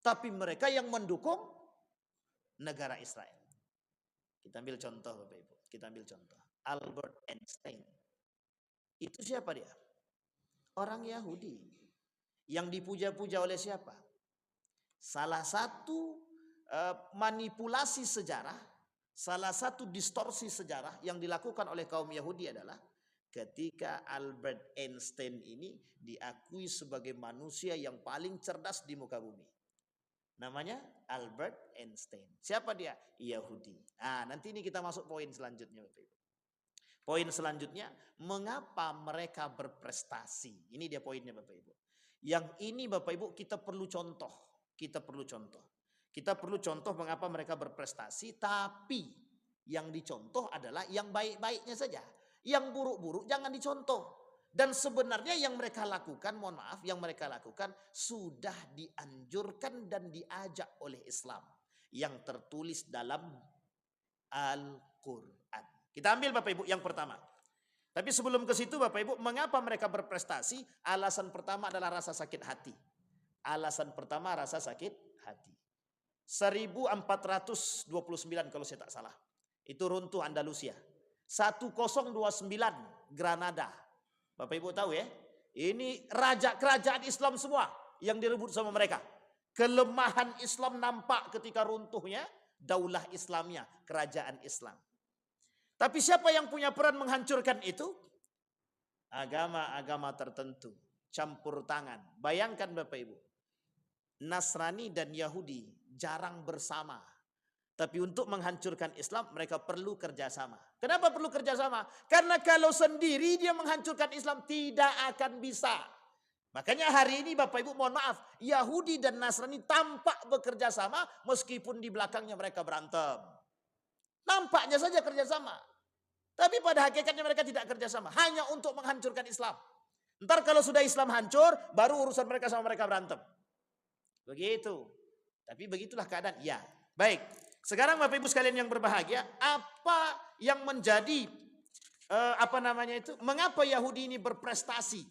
Tapi mereka yang mendukung negara Israel. Kita ambil contoh Bapak Ibu, kita ambil contoh. Albert Einstein. Itu siapa dia? Orang Yahudi. Yang dipuja-puja oleh siapa? Salah satu manipulasi sejarah, salah satu distorsi sejarah yang dilakukan oleh kaum Yahudi adalah ketika Albert Einstein ini diakui sebagai manusia yang paling cerdas di muka bumi. Namanya Albert Einstein. Siapa dia? Yahudi. Nah, nanti ini kita masuk poin selanjutnya Bapak Ibu. Poin selanjutnya, mengapa mereka berprestasi? Ini dia poinnya Bapak Ibu. Yang ini Bapak Ibu kita perlu contoh. Kita perlu contoh mengapa mereka berprestasi, tapi yang dicontoh adalah yang baik-baiknya saja. Yang buruk-buruk jangan dicontoh. Dan sebenarnya yang mereka lakukan, mohon maaf, yang mereka lakukan sudah dianjurkan dan diajak oleh Islam yang tertulis dalam Al-Quran. Kita ambil Bapak Ibu yang pertama. Tapi sebelum ke situ Bapak Ibu, mengapa mereka berprestasi? Alasan pertama adalah rasa sakit hati. Alasan pertama rasa sakit hati. 1429 kalau saya tak salah. Itu runtuh Andalusia. 1029 Granada. Bapak Ibu tahu ya? Ini kerajaan Islam semua yang direbut sama mereka. Kelemahan Islam nampak ketika runtuhnya daulah Islamnya, kerajaan Islam. Tapi siapa yang punya peran menghancurkan itu? Agama-agama tertentu, campur tangan. Bayangkan Bapak Ibu, Nasrani dan Yahudi jarang bersama. Tapi untuk menghancurkan Islam mereka perlu kerjasama. Kenapa perlu kerjasama? Karena kalau sendiri dia menghancurkan Islam tidak akan bisa. Makanya hari ini Bapak Ibu mohon maaf, Yahudi dan Nasrani tampak bekerja sama meskipun di belakangnya mereka berantem. Nampaknya saja kerjasama. Tapi pada hakikatnya mereka tidak kerjasama. Hanya untuk menghancurkan Islam. Ntar kalau sudah Islam hancur, baru urusan mereka sama mereka berantem. Begitu. Tapi begitulah keadaan. Ya, baik. Sekarang Bapak Ibu sekalian yang berbahagia, apa yang menjadi mengapa Yahudi ini berprestasi?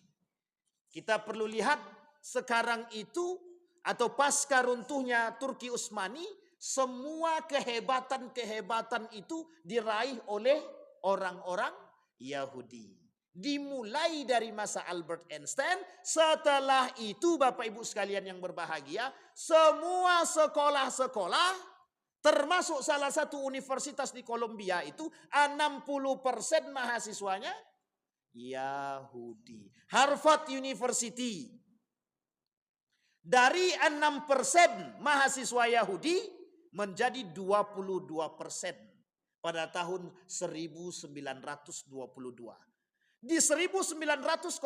Kita perlu lihat sekarang itu atau pasca runtuhnya Turki Utsmani, semua kehebatan itu diraih oleh orang-orang Yahudi. Dimulai dari masa Albert Einstein, setelah itu Bapak Ibu sekalian yang berbahagia, semua sekolah-sekolah, termasuk salah satu universitas di Kolombia itu 60% mahasiswanya Yahudi. Harvard University. Dari 6% mahasiswa Yahudi menjadi 22% pada tahun 1922. Di 1909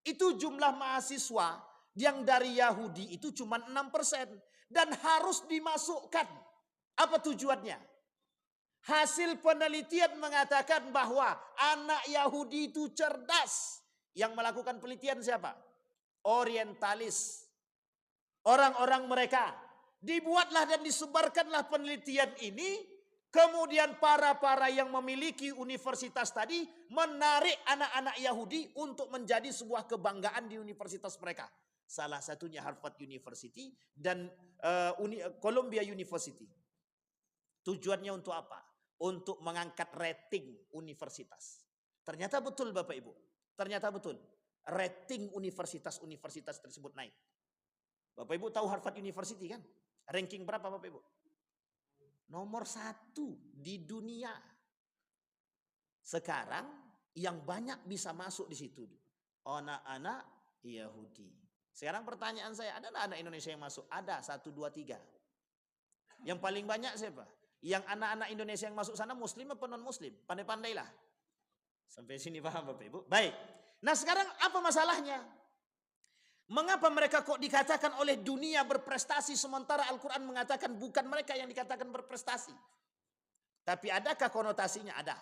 itu jumlah mahasiswa yang dari Yahudi itu cuma 6% dan harus dimasukkan. Apa tujuannya? Hasil penelitian mengatakan bahwa anak Yahudi itu cerdas. Yang melakukan penelitian siapa? Orientalis. Orang-orang mereka. Dibuatlah dan disebarkanlah penelitian ini Kemudian para yang memiliki universitas tadi menarik anak-anak Yahudi untuk menjadi sebuah kebanggaan di universitas mereka. Salah satunya Harvard University dan Columbia University. Tujuannya untuk apa? Untuk mengangkat rating universitas. Ternyata betul Bapak Ibu. Ternyata betul. Rating universitas-universitas tersebut naik. Bapak Ibu tahu Harvard University kan? Ranking berapa Bapak Ibu? Nomor 1 di dunia. Sekarang yang banyak bisa masuk di situ anak-anak Yahudi. Sekarang pertanyaan saya, ada anak Indonesia yang masuk? Ada, 1, 2, 3. Yang paling banyak siapa? Yang anak-anak Indonesia yang masuk sana muslim apa non muslim? Pandai-pandailah. Sampai sini paham Bapak Ibu? Baik. Nah sekarang apa masalahnya? Mengapa mereka kok dikatakan oleh dunia berprestasi sementara Al-Quran mengatakan bukan mereka yang dikatakan berprestasi? Tapi adakah konotasinya? Ada.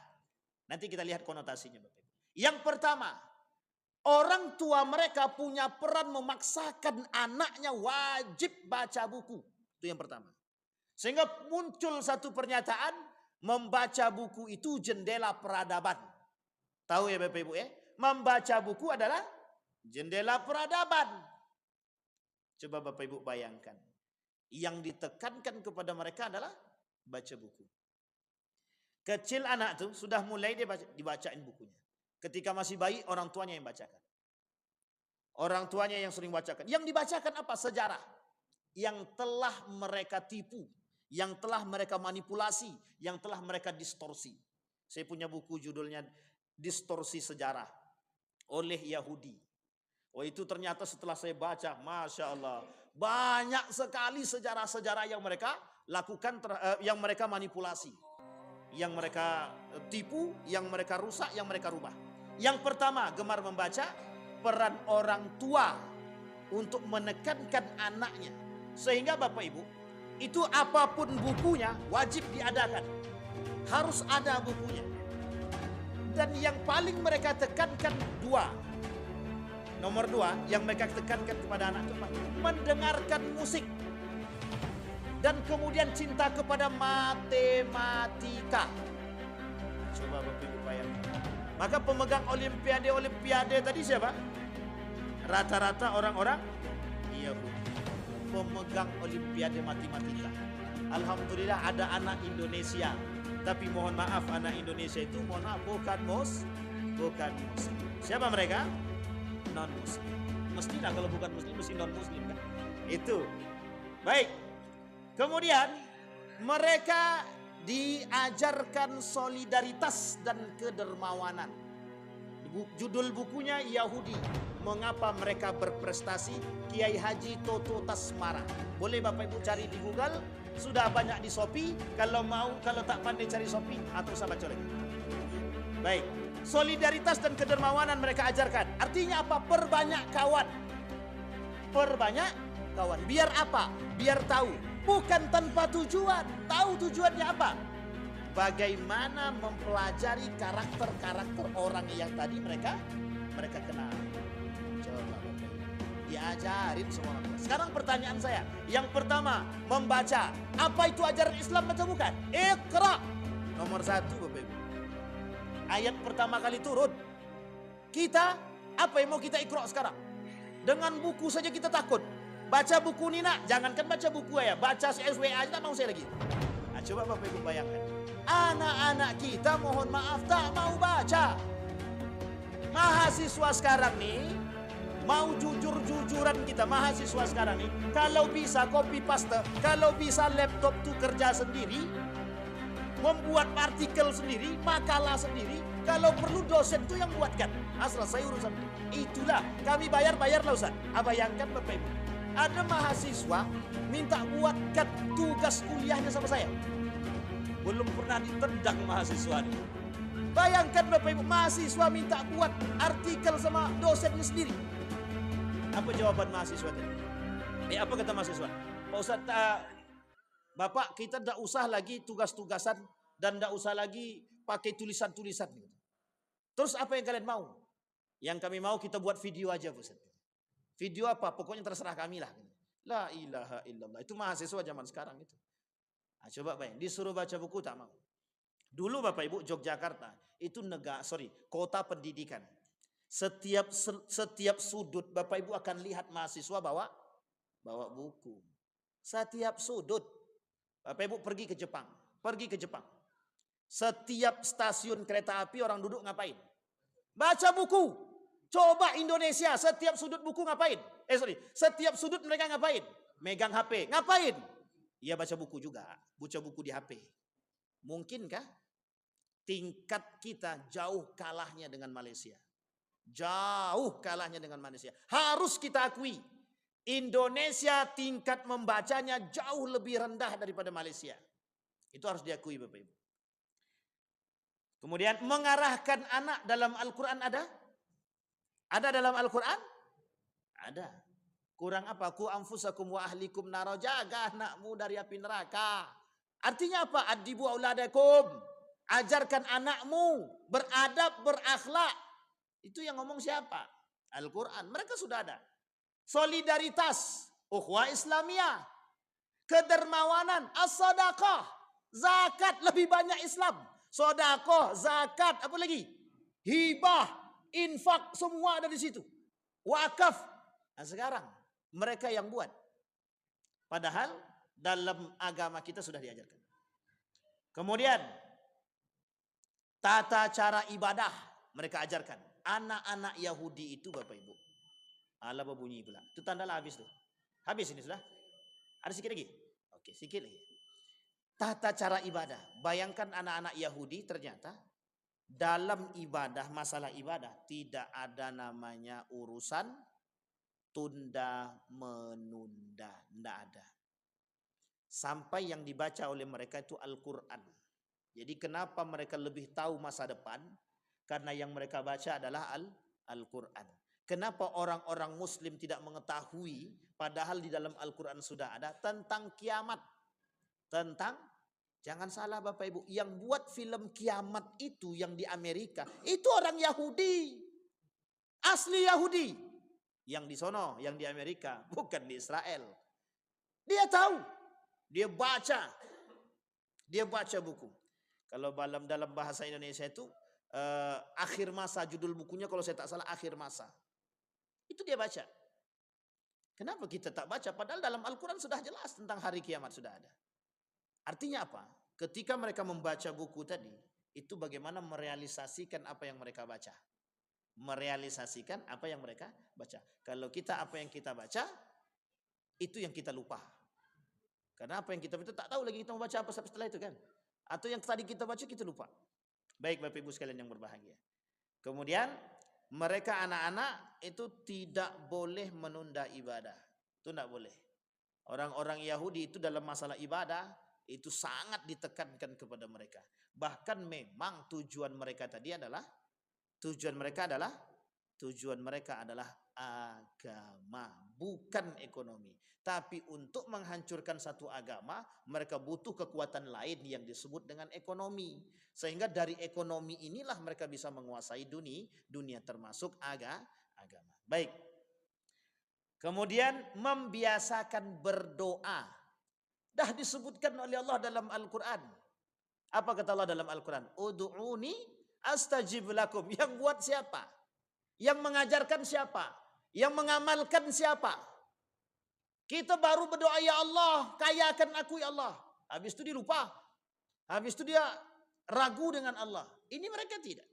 Nanti kita lihat konotasinya Bapak Ibu. Yang pertama, orang tua mereka punya peran memaksakan anaknya wajib baca buku. Itu yang pertama. Sehingga muncul satu pernyataan, membaca buku itu jendela peradaban. Tahu ya Bapak Ibu ya? Membaca buku adalah jendela peradaban. Coba Bapak Ibu bayangkan. Yang ditekankan kepada mereka adalah baca buku. Kecil anak tuh sudah mulai dia dibacain bukunya. Ketika masih bayi orang tuanya yang bacakan. Orang tuanya yang sering bacakan. Yang dibacakan apa? Sejarah. Yang telah mereka tipu. Yang telah mereka manipulasi. Yang telah mereka distorsi. Saya punya buku judulnya Distorsi Sejarah oleh Yahudi. Oh itu ternyata setelah saya baca, Masya Allah. Banyak sekali sejarah-sejarah yang mereka lakukan, yang mereka manipulasi. Yang mereka tipu, yang mereka rusak, yang mereka rubah. Yang pertama, gemar membaca, peran orang tua untuk menekankan anaknya. Sehingga Bapak Ibu, itu apapun bukunya wajib diadakan. Harus ada bukunya. Dan yang paling mereka tekankan 2. Nomor 2 yang mereka tekankan kepada anak itu mendengarkan musik. Dan kemudian cinta kepada matematika. Coba Bapak Ibu bayangkan. Maka pemegang olimpiade tadi siapa? Rata-rata orang-orang Yahudi. Pemegang olimpiade matematika. Alhamdulillah ada anak Indonesia. Tapi mohon maaf anak Indonesia itu bukan muslim. Siapa mereka? Non muslim. Mestilah kalau bukan muslim mesti non muslim kan? Itu. Baik. Kemudian mereka diajarkan solidaritas dan kedermawanan. Judul bukunya Yahudi. Mengapa mereka berprestasi? Kiai Haji Toto Tasmara. Boleh Bapak Ibu cari di Google. Sudah banyak di Shopee. Kalau tak pandai cari Shopee, atau usah baca lagi. Baik. Solidaritas dan kedermawanan mereka ajarkan. Artinya apa? Perbanyak kawan. Perbanyak kawan. Biar apa? Biar tahu. Bukan tanpa tujuan. Tahu tujuannya apa? Bagaimana mempelajari karakter-karakter orang yang tadi mereka kenal. Coba diajarin semua orang. Sekarang pertanyaan saya, yang pertama membaca. Apa itu ajaran Islam atau bukan? Iqra. Nomor 1 Bapak Ibu. Ayat pertama kali turun. Kita apa yang mau kita iqra sekarang? Dengan buku saja kita takut. Baca buku Nina, jangankan baca buku ya, baca SWA aja tak mau saya lagi. Nah, coba Bapak Ibu bayangkan. Anak-anak kita mohon maaf tak mau baca. Mahasiswa sekarang nih mau jujur-jujuran kita mahasiswa sekarang nih, kalau bisa copy paste, kalau bisa laptop tuh kerja sendiri, membuat artikel sendiri, makalah sendiri, kalau perlu dosen tuh yang buatkan. Selesai urusan. Itulah kami bayar-bayar lah Ustaz. Bayangkan Bapak Ibu, ada mahasiswa minta buatkan tugas kuliahnya sama saya. Belum pernah ditendang mahasiswa ini. Bayangkan Bapak Ibu, mahasiswa minta buat artikel sama dosennya sendiri. Apa jawaban mahasiswa tadi? Apa kata mahasiswa? Pak Ustaz, Bapak kita tidak usah lagi tugas-tugasan dan tidak usah lagi pakai tulisan-tulisan. Terus apa yang kalian mau? Yang kami mau kita buat video aja Ustaz. Video apa? Pokoknya terserah kami lah. La ilaha illallah. Itu mahasiswa zaman sekarang itu. Nah, coba bayang, disuruh baca buku tak mau. Dulu Bapak Ibu Yogyakarta itu kota pendidikan. Setiap sudut Bapak Ibu akan lihat mahasiswa bawa buku. Setiap sudut. Bapak Ibu pergi ke Jepang. Setiap stasiun kereta api orang duduk ngapain? Baca buku. Coba Indonesia, setiap sudut buku ngapain? Setiap sudut mereka ngapain? Megang HP. Ngapain? Ya baca buku juga. Baca buku di HP. Mungkinkah tingkat kita jauh kalahnya dengan Malaysia? Jauh kalahnya dengan Malaysia. Harus kita akui, Indonesia tingkat membacanya jauh lebih rendah daripada Malaysia. Itu harus diakui Bapak Ibu. Kemudian mengarahkan anak dalam Al-Quran ada? Ada dalam Al-Quran? Ada. Kurang apa? Ku anfusakum wa ahlikum naro, jaga anakmu dari api neraka. Artinya apa? Adibu auladakum. Ajarkan anakmu beradab, berakhlak. Itu yang ngomong siapa? Al-Quran. Mereka sudah ada. Solidaritas, ukhuwah Islamiyah, kedermawanan, as-sadaqah, zakat, lebih banyak Islam. Sedekah, zakat, apa lagi? Hibah, infak, semua ada di situ. Wakaf. Nah, sekarang mereka yang buat. Padahal dalam agama kita sudah diajarkan. Kemudian tata cara ibadah mereka ajarkan. Anak-anak Yahudi itu Bapak Ibu. Allah berbunyi pula. Itu tanda habis tuh. Habis ini sudah. Ada sedikit lagi? Oke, sedikit lagi. Tata cara ibadah. Bayangkan anak-anak Yahudi ternyata dalam ibadah, masalah ibadah tidak ada namanya urusan tunda menunda. Tidak ada. Sampai yang dibaca oleh mereka itu Al-Quran. Jadi kenapa mereka lebih tahu masa depan? Karena yang mereka baca adalah Al-Quran. Kenapa orang-orang Muslim tidak mengetahui padahal di dalam Al-Quran sudah ada tentang kiamat? Tentang, jangan salah Bapak Ibu, yang buat film kiamat itu yang di Amerika, itu orang Yahudi. Asli Yahudi. Yang di sono, yang di Amerika, bukan di Israel. Dia tahu. Dia baca. Dia baca buku. Kalau dalam bahasa Indonesia itu akhir masa, judul bukunya kalau saya tak salah akhir masa. Itu dia baca. Kenapa kita tak baca? Padahal dalam Al-Quran sudah jelas tentang hari kiamat sudah ada. Artinya apa? Ketika mereka membaca buku tadi, itu bagaimana merealisasikan apa yang mereka baca. Merealisasikan apa yang mereka baca. Kalau kita apa yang kita baca, itu yang kita lupa. Karena apa yang kita baca tak tahu lagi kita mau baca apa setelah itu kan. Atau yang tadi kita baca kita lupa. Baik Bapak Ibu sekalian yang berbahagia. Kemudian mereka anak-anak itu tidak boleh menunda ibadah. Itu tidak boleh. Orang-orang Yahudi itu dalam masalah ibadah itu sangat ditekankan kepada mereka. Bahkan memang tujuan mereka adalah agama, bukan ekonomi. Tapi untuk menghancurkan satu agama, mereka butuh kekuatan lain yang disebut dengan ekonomi. Sehingga dari ekonomi inilah mereka bisa menguasai dunia termasuk agama. Baik. Kemudian membiasakan berdoa. Dah disebutkan oleh Allah dalam Al-Quran. Apa kata Allah dalam Al-Quran? Udu'uni astajib lakum. Yang buat siapa? Yang mengajarkan siapa? Yang mengamalkan siapa? Kita baru berdoa, ya Allah, kayakan aku ya Allah. Habis itu dia lupa. Habis itu dia ragu dengan Allah. Ini mereka tidak.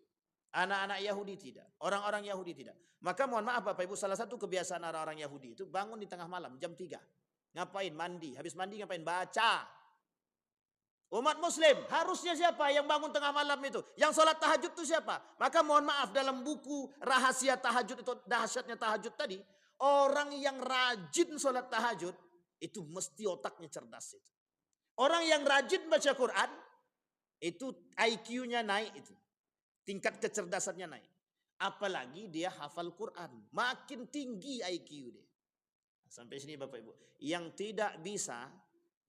Anak-anak Yahudi tidak. Orang-orang Yahudi tidak. Maka mohon maaf Bapak Ibu, salah satu kebiasaan orang-orang Yahudi itu bangun di tengah malam, jam 3. Ngapain? Mandi. Habis mandi ngapain? Baca. Umat Muslim, harusnya siapa yang bangun tengah malam itu? Yang sholat tahajud itu siapa? Maka mohon maaf, dalam buku rahasia tahajud itu, dahsyatnya tahajud tadi, orang yang rajin sholat tahajud, itu mesti otaknya cerdas itu. Orang yang rajin baca Quran, itu IQ-nya naik itu. Tingkat kecerdasannya naik. Apalagi dia hafal Quran. Makin tinggi IQ dia. Sampai sini Bapak Ibu. Yang tidak bisa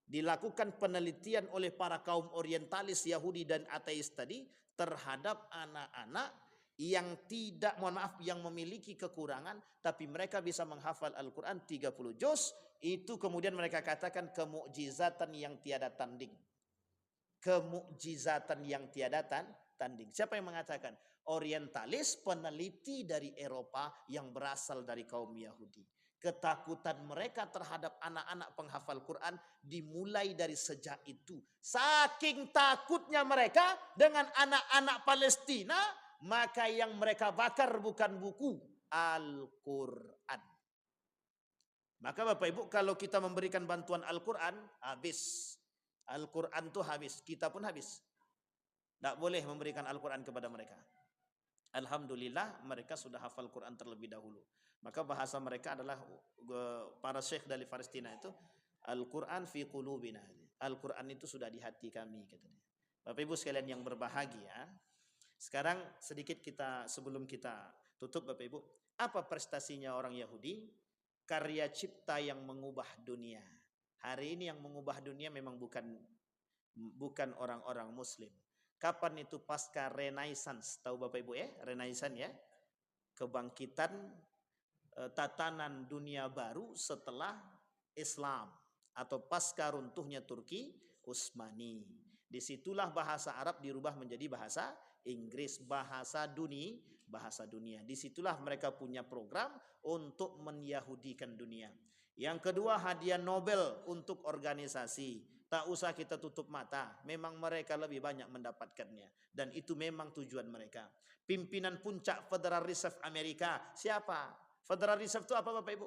dilakukan penelitian oleh para kaum orientalis Yahudi dan ateis tadi terhadap anak-anak yang tidak, mohon maaf, yang memiliki kekurangan tapi mereka bisa menghafal Al-Quran 30 juz, itu kemudian mereka katakan kemukjizatan yang tiada tanding. kemukjizatan yang tiada tanding. Siapa yang mengatakan? Orientalis, peneliti dari Eropa yang berasal dari kaum Yahudi. Ketakutan mereka terhadap anak-anak penghafal Quran dimulai dari sejak itu. Saking takutnya mereka dengan anak-anak Palestina, maka yang mereka bakar bukan buku, Al-Quran. Maka Bapak Ibu, kalau kita memberikan bantuan Al-Quran, habis. Al-Quran itu habis, kita pun habis. Tidak boleh memberikan Al-Quran kepada mereka. Alhamdulillah mereka sudah hafal Quran terlebih dahulu. Maka bahasa mereka adalah, para syekh dari Palestina itu, Al-Quran fi qulubina. Al-Quran itu sudah di hati kami, katanya. Bapak Ibu sekalian yang berbahagia, sekarang sedikit kita, sebelum kita tutup Bapak Ibu, apa prestasinya orang Yahudi? Karya cipta yang mengubah dunia. Hari ini yang mengubah dunia memang bukan orang-orang Muslim. Kapan itu? Pasca Renaissance. Tahu Bapak Ibu ya, Renaissance ya? Kebangkitan tatanan dunia baru setelah Islam atau pasca runtuhnya Turki Utsmani. Disitulah bahasa Arab dirubah menjadi bahasa Inggris, bahasa dunia. Disitulah mereka punya program untuk menyahudikan dunia. Yang kedua, hadiah Nobel untuk organisasi. Tak usah kita tutup mata, memang mereka lebih banyak mendapatkannya. Dan itu memang tujuan mereka. Pimpinan puncak Federal Reserve Amerika, siapa? Federal Reserve itu apa Bapak Ibu?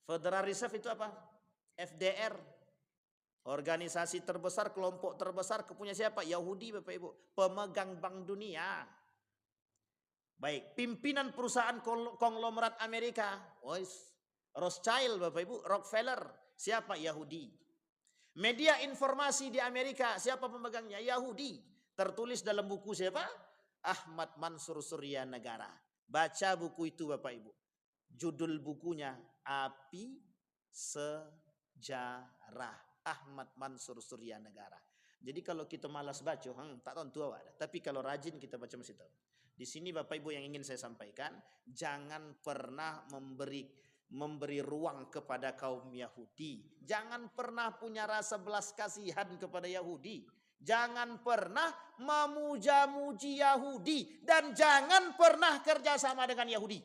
Federal Reserve itu apa? FDR. Organisasi terbesar, kelompok terbesar, kepunya siapa? Yahudi Bapak Ibu. Pemegang bank dunia. Baik, pimpinan perusahaan konglomerat Amerika. Rothschild Bapak Ibu, Rockefeller. Siapa? Yahudi. Media informasi di Amerika, siapa pemegangnya? Yahudi. Tertulis dalam buku siapa? Ahmad Mansur Surya Negara. Baca buku itu Bapak Ibu. Judul bukunya Api Sejarah. Ahmad Mansur Surya Negara. Jadi kalau kita malas baca, tak tahu ada. Tapi kalau rajin kita baca mesti tahu. Di sini Bapak Ibu yang ingin saya sampaikan, jangan pernah memberi ruang kepada kaum Yahudi. Jangan pernah punya rasa belas kasihan kepada Yahudi. Jangan pernah memuja-muji Yahudi. Dan jangan pernah kerjasama dengan Yahudi.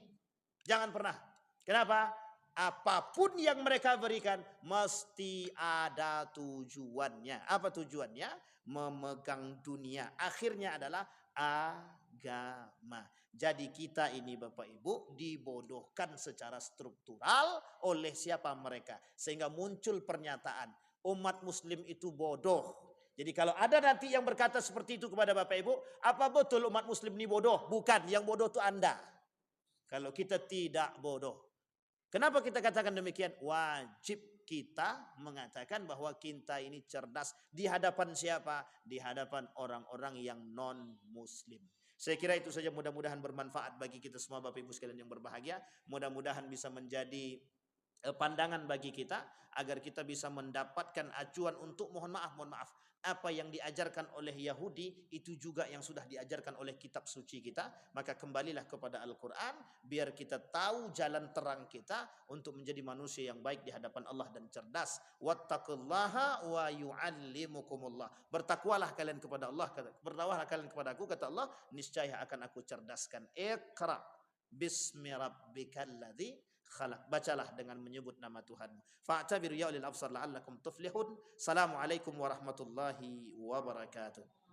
Jangan pernah. Kenapa? Apapun yang mereka berikan mesti ada tujuannya. Apa tujuannya? Memegang dunia. Akhirnya adalah agama. Jadi kita ini Bapak Ibu dibodohkan secara struktural oleh siapa mereka. Sehingga muncul pernyataan umat Muslim itu bodoh. Jadi kalau ada nanti yang berkata seperti itu kepada Bapak Ibu, apa betul umat Muslim ini bodoh? Bukan, yang bodoh itu Anda. Kalau kita tidak bodoh. Kenapa kita katakan demikian? Wajib kita mengatakan bahwa kita ini cerdas. Di hadapan siapa? Di hadapan orang-orang yang non-Muslim. Saya kira itu saja, mudah-mudahan bermanfaat bagi kita semua Bapak Ibu sekalian yang berbahagia. Mudah-mudahan bisa menjadi pandangan bagi kita agar kita bisa mendapatkan acuan untuk mohon maaf apa yang diajarkan oleh Yahudi itu juga yang sudah diajarkan oleh kitab suci kita. Maka kembalilah kepada Al-Quran biar kita tahu jalan terang kita untuk menjadi manusia yang baik di hadapan Allah dan cerdas. Wattaqullaha wa yu'allimukumullah. Bertakwalah kalian kepada Allah, bertakwalah kalian kepada aku, kata Allah, niscaya akan aku cerdaskan. Iqra bismi rabbikal ladzi khalaq. Bacalah dengan menyebut nama Tuhanmu. Fa'tabiru ya ulil absar la'allakum tuflihun. Assalamualaikum warahmatullahi wabarakatuh.